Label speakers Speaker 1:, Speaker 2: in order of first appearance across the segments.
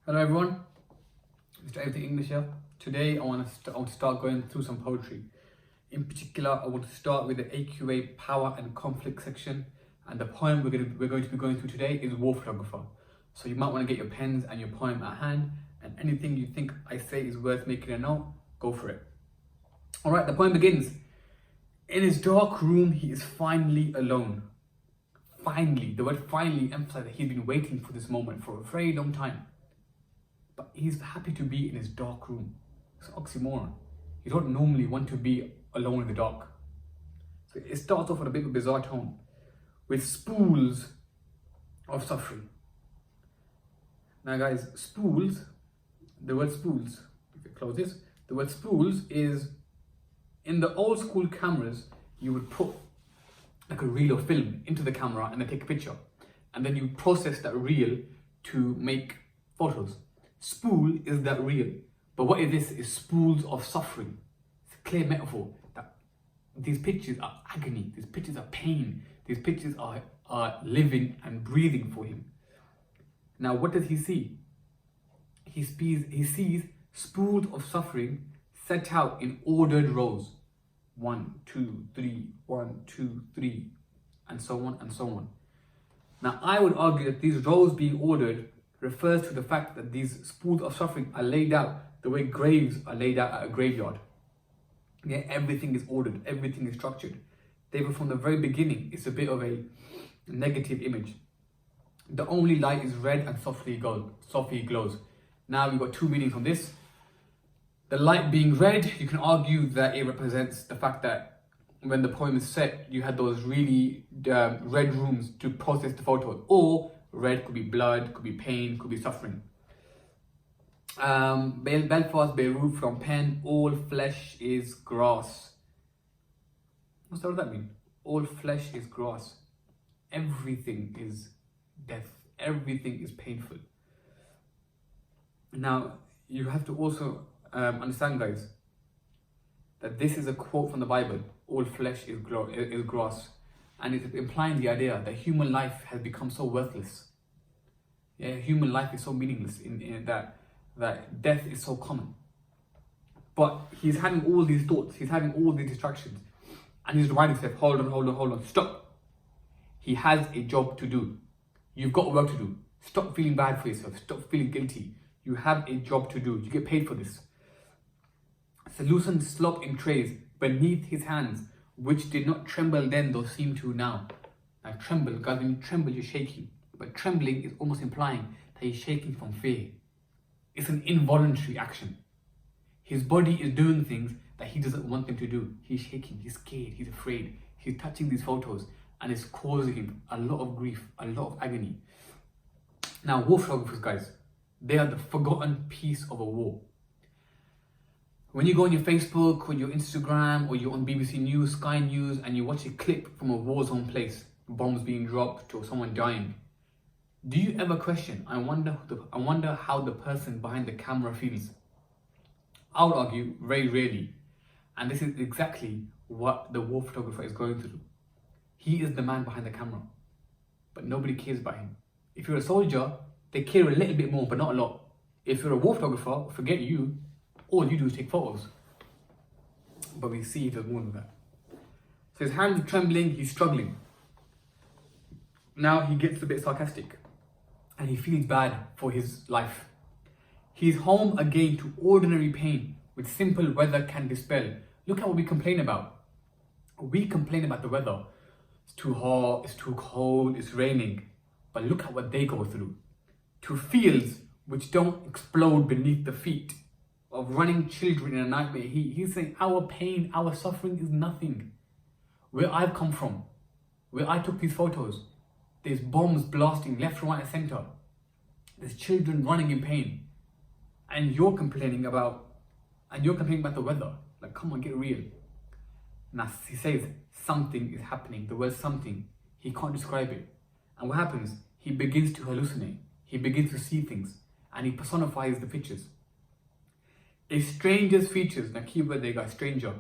Speaker 1: Hello everyone, Mr. Eveything English here. Today I want to start going through some poetry. In particular, I want to start with the AQA Power and Conflict section, and the poem we're going to be going through today is War Photographer. So you might want to get your pens and your poem at hand, and anything you think I say is worth making a note, go for it. Alright, the poem begins. In his dark room he is finally alone. Finally, the word finally emphasizes that he's been waiting for this moment for a very long time. But he's happy to be in his dark room. It's an oxymoron. You don't normally want to be alone in the dark. So it starts off with a bit of a bizarre tone, with spools of suffering. Now guys, spools, the word spools, if it closes, the word spools is, in the old school cameras, you would put like a reel of film into the camera and then take a picture. And then you process that reel to make photos. Spool is that reel, but what it is spools of suffering. It's a clear metaphor that these pictures are agony, these pictures are pain, these pictures are living and breathing for him. Now what does he see? He sees spools of suffering set out in ordered rows. 1, 2, 3, 1, 2, 3, and so on and so on. Now I would argue that these rows being ordered refers to the fact that these spools of suffering are laid out the way graves are laid out at a graveyard. Yeah, everything is ordered, everything is structured. Therefore, from the very beginning, it's a bit of a negative image. The only light is red and softly glows. Now we've got two meanings on this. The light being red, you can argue that it represents the fact that when the poem is set, you had those really red rooms to process the photo, or red could be blood, could be pain, could be suffering. Belfast, Beirut, from pen, all flesh is grass. What does that mean? All flesh is grass. Everything is death. Everything is painful. Now, you have to also understand, guys, that this is a quote from the Bible. All flesh is grass. And it's implying the idea that human life has become so worthless. Yeah, human life is so meaningless in that death is so common. But he's having all these thoughts, he's having all these distractions, and he's reminding himself, hold on, stop. He has a job to do. You've got work to do. Stop feeling bad for yourself, stop feeling guilty. You have a job to do, you get paid for this. So loosened slop in trays beneath his hands, which did not tremble then, though seem to now. Now tremble, guys, when you tremble, you're shaking. But trembling is almost implying that he's shaking from fear. It's an involuntary action. His body is doing things that he doesn't want them to do. He's shaking, he's scared, he's afraid. He's touching these photos and it's causing him a lot of grief, a lot of agony. Now, war photographers, guys, they are the forgotten piece of a war. When you go on your Facebook or your Instagram or you're on BBC News, Sky News, and you watch a clip from a war zone place, bombs being dropped or someone dying, do you ever question, I wonder how the person behind the camera feels? I would argue very rarely. And this is exactly what the war photographer is going through. He is the man behind the camera, but nobody cares about him. If you're a soldier, they care a little bit more, but not a lot. If you're a war photographer, forget you. All you do is take photos. But we see he does more than that. So his hands are trembling, he's struggling. Now he gets a bit sarcastic and he feels bad for his life. He's home again to ordinary pain, which simple weather can dispel. Look at what we complain about. We complain about the weather. It's too hot, it's too cold, it's raining. But look at what they go through. To fields which don't explode beneath the feet of running children in a nightmare. He's saying our pain, our suffering is nothing. Where I've come from, where I took these photos, there's bombs blasting left, right, and center. There's children running in pain. And you're complaining about the weather. Like, come on, get real. Now, he says something is happening. The word something, he can't describe it. And what happens? He begins to hallucinate. He begins to see things. And he personifies the pictures. A stranger's features. Now, keyword there, guys, stranger.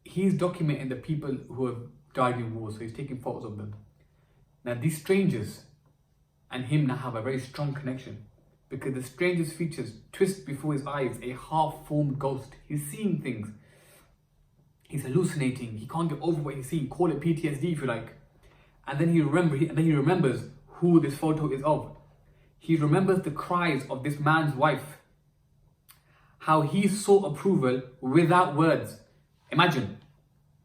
Speaker 1: He's documenting the people who have died in war, so he's taking photos of them. Now, these strangers, and him now have a very strong connection. Because the strangest features twist before his eyes, a half-formed ghost. He's seeing things. He's hallucinating. He can't get over what he's seeing. Call it PTSD if you like. And then he remembers who this photo is of. He remembers the cries of this man's wife. How he sought approval without words. Imagine,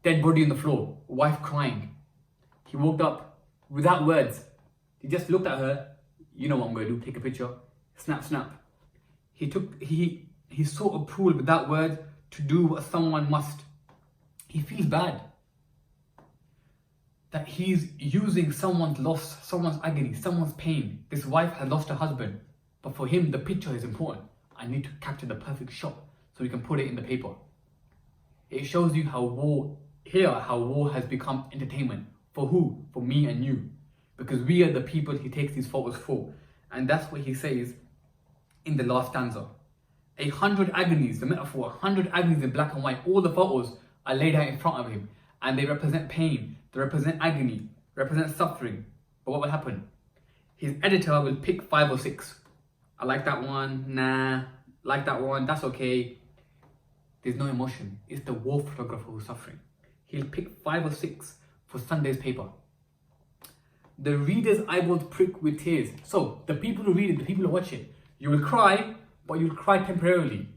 Speaker 1: dead body on the floor, wife crying. He woke up without words. He just looked at her. You know what I'm going to do, take a picture. Snap, snap. He sought approval without words to do what someone must. He feels bad that he's using someone's loss, someone's agony, someone's pain. This wife has lost her husband, but for him, the picture is important. I need to capture the perfect shot so we can put it in the paper. It shows you how war has become entertainment. For who? For me and you. Because we are the people he takes these photos for. And that's what he says in the last stanza. 100 agonies, the metaphor, 100 agonies in black and white. All the photos are laid out in front of him. And they represent pain, they represent agony, represent suffering. But what will happen? His editor will pick 5 or 6. I like that one, nah, like that one, that's okay. There's no emotion. It's the war photographer who's suffering. He'll pick 5 or 6 for Sunday's paper. The reader's eyeballs prick with tears. So, the people who read it, the people who watch it, you will cry, but you'll cry temporarily.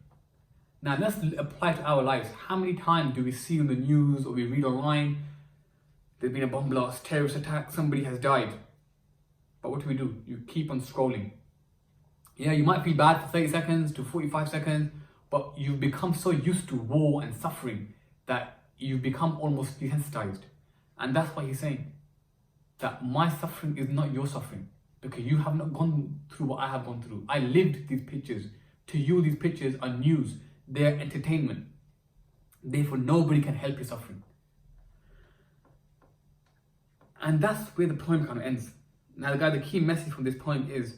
Speaker 1: Now, let's apply to our lives. How many times do we see on the news or we read online, there's been a bomb blast, terrorist attack, somebody has died. But what do? You keep on scrolling. Yeah, you might feel bad for 30 seconds to 45 seconds, but you've become so used to war and suffering that you've become almost desensitized. And that's why he's saying that my suffering is not your suffering, because you have not gone through what I have gone through. I lived these pictures. To you, these pictures are news. They're entertainment. Therefore, nobody can help your suffering. And that's where the poem kind of ends. Now, the key message from this poem is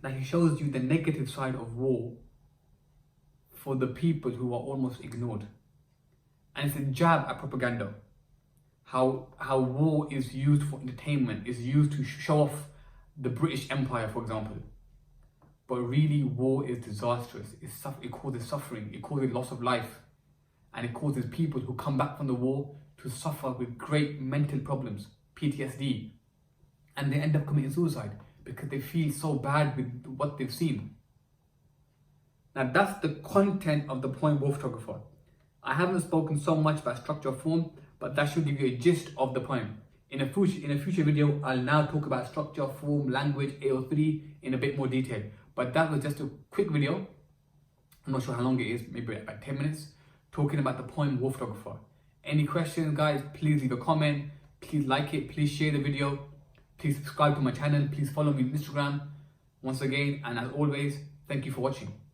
Speaker 1: that he shows you the negative side of war for the people who are almost ignored. And it's a jab at propaganda. How war is used for entertainment, is used to show off the British Empire, for example. But really, war is disastrous. It causes suffering, it causes loss of life, and it causes people who come back from the war to suffer with great mental problems, PTSD, and they end up committing suicide because they feel so bad with what they've seen. Now, that's the content of the poem War Photographer. I haven't spoken so much about structure or form, but that should give you a gist of the poem. In a future video, I'll now talk about structure, form, language, AO3 in a bit more detail. But that was just a quick video. I'm not sure how long it is, maybe about 10 minutes, talking about the poem War Photographer. Any questions, guys, please leave a comment. Please like it, please share the video. Please subscribe to my channel. Please follow me on Instagram. Once again, and as always, thank you for watching.